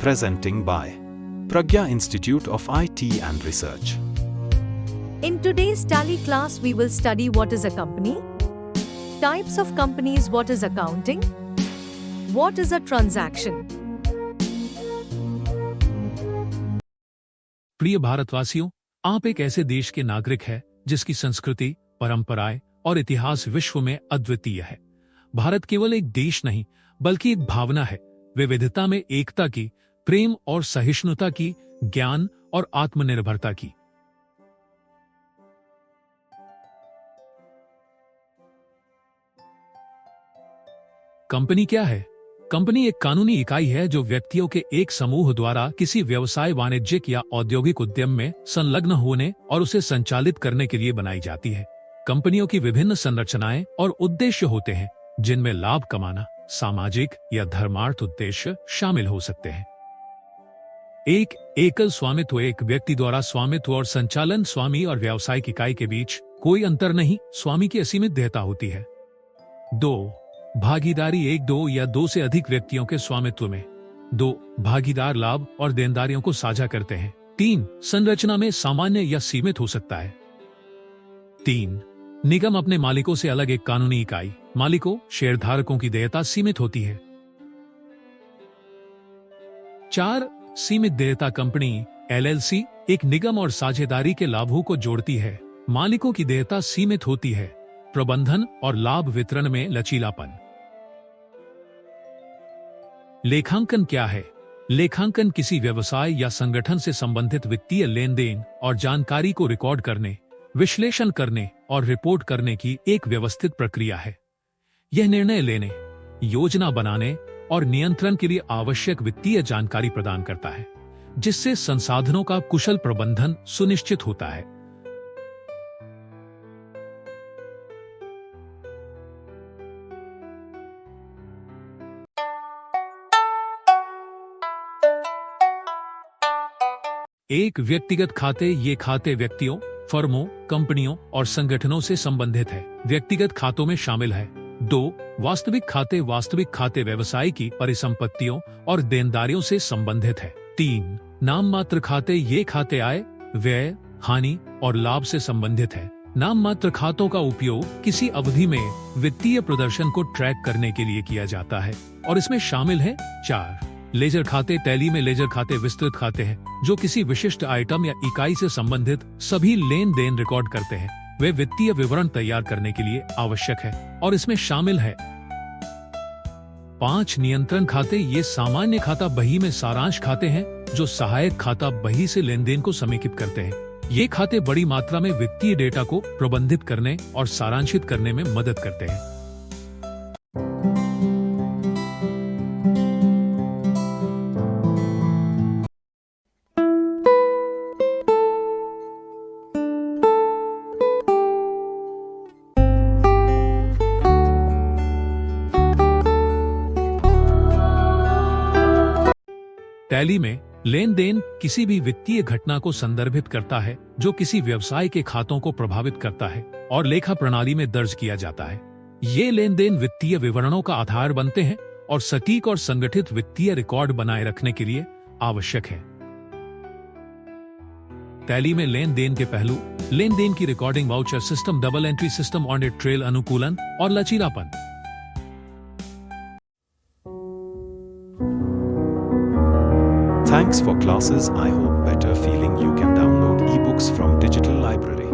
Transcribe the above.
presenting by Pragya Institute of IT and Research. In today's Tally class, we will study what is a company, types of companies, what is accounting, what is a transaction. प्रिय भारतवासियों, आप एक ऐसे देश के नागरिक हैं जिसकी संस्कृति, परंपराएं और इतिहास विश्व में अद्वितीय है। भारत केवल एक देश नहीं, बल्कि एक भावना है, विविधता में एकता की, प्रेम और सहिष्णुता की, ज्ञान और आत्मनिर्भरता की। कंपनी क्या है? कंपनी एक कानूनी इकाई है जो व्यक्तियों के एक समूह द्वारा किसी व्यवसाय, वाणिज्यिक या औद्योगिक उद्यम में संलग्न होने और उसे संचालित करने के लिए बनाई जाती है। कंपनियों की विभिन्न संरचनाएं और उद्देश्य होते हैं, जिनमें लाभ कमाना, सामाजिक या धर्मार्थ उद्देश्य शामिल हो सकते हैं। एक एकल स्वामित्व, एक व्यक्ति द्वारा स्वामित्व और संचालन, स्वामी और व्यावसायिक इकाई के बीच कोई अंतर नहीं, स्वामी की असीमित देयता होती है। 2. भागीदारी, एक, दो या दो से अधिक व्यक्तियों के स्वामित्व में। 2. भागीदार लाभ और देनदारियों को साझा करते हैं। 3. संरचना में सामान्य या सीमित हो सकता है। 3. निगम अपने मालिकों से अलग, एक कानूनी इकाई, मालिकों, शेयरधारकों की देयता सीमित होती है। 4. सीमित देयता कंपनी, LLC, एक निगम और साझेदारी के लाभों को जोड़ती है। मालिकों की देयता सीमित होती है। प्रबंधन और लाभ वितरण में लचीलापन। लेखांकन क्या है? लेखांकन किसी व्यवसाय या संगठन से संबंधित वित्तीय लेन देन और जानकारी को रिकॉर्ड करने, विश्लेषण करने और रिपोर्ट करने की एक व्यवस्थित प्रक्रिया है। यह निर्णय लेने, योजना बनाने और नियंत्रण के लिए आवश्यक वित्तीय जानकारी प्रदान करता है, जिससे संसाधनों का कुशल प्रबंधन सुनिश्चित होता है। एक, व्यक्तिगत खाते, ये खाते व्यक्तियों, फर्मों, कंपनियों और संगठनों से संबंधित है। व्यक्तिगत खातों में शामिल है। 2. वास्तविक खाते, वास्तविक खाते व्यवसाय की परिसंपत्तियों और देनदारियों से संबंधित है। 3. नाम मात्र खाते, ये खाते आय, व्यय, हानि और लाभ से संबंधित है। नाम मात्र खातों का उपयोग किसी अवधि में वित्तीय प्रदर्शन को ट्रैक करने के लिए किया जाता है और इसमें शामिल है। 4. लेजर खाते, टैली में लेजर खाते विस्तृत खाते हैं जो किसी विशिष्ट आइटम या इकाई से संबंधित सभी लेन देन रिकॉर्ड करते हैं। वे वित्तीय विवरण तैयार करने के लिए आवश्यक है और इसमें शामिल है। 5. नियंत्रण खाते, ये सामान्य खाता बही में सारांश खाते हैं जो सहायक खाता बही से लेन देन को समेकित करते हैं। ये खाते बड़ी मात्रा में वित्तीय डेटा को प्रबंधित करने और सारांशित करने में मदद करते हैं। टैली में लेन देन किसी भी वित्तीय घटना को संदर्भित करता है जो किसी व्यवसाय के खातों को प्रभावित करता है और लेखा प्रणाली में दर्ज किया जाता है। ये लेन देन वित्तीय विवरणों का आधार बनते हैं और सटीक और संगठित वित्तीय रिकॉर्ड बनाए रखने के लिए आवश्यक है। टैली में लेन देन के पहलू, लेन देन की recording, voucher system, double entry system, audit trail, अनुकूलन और लचीलापन। Thanks for classes. I hope better feeling you can download ebooks from Digital Library.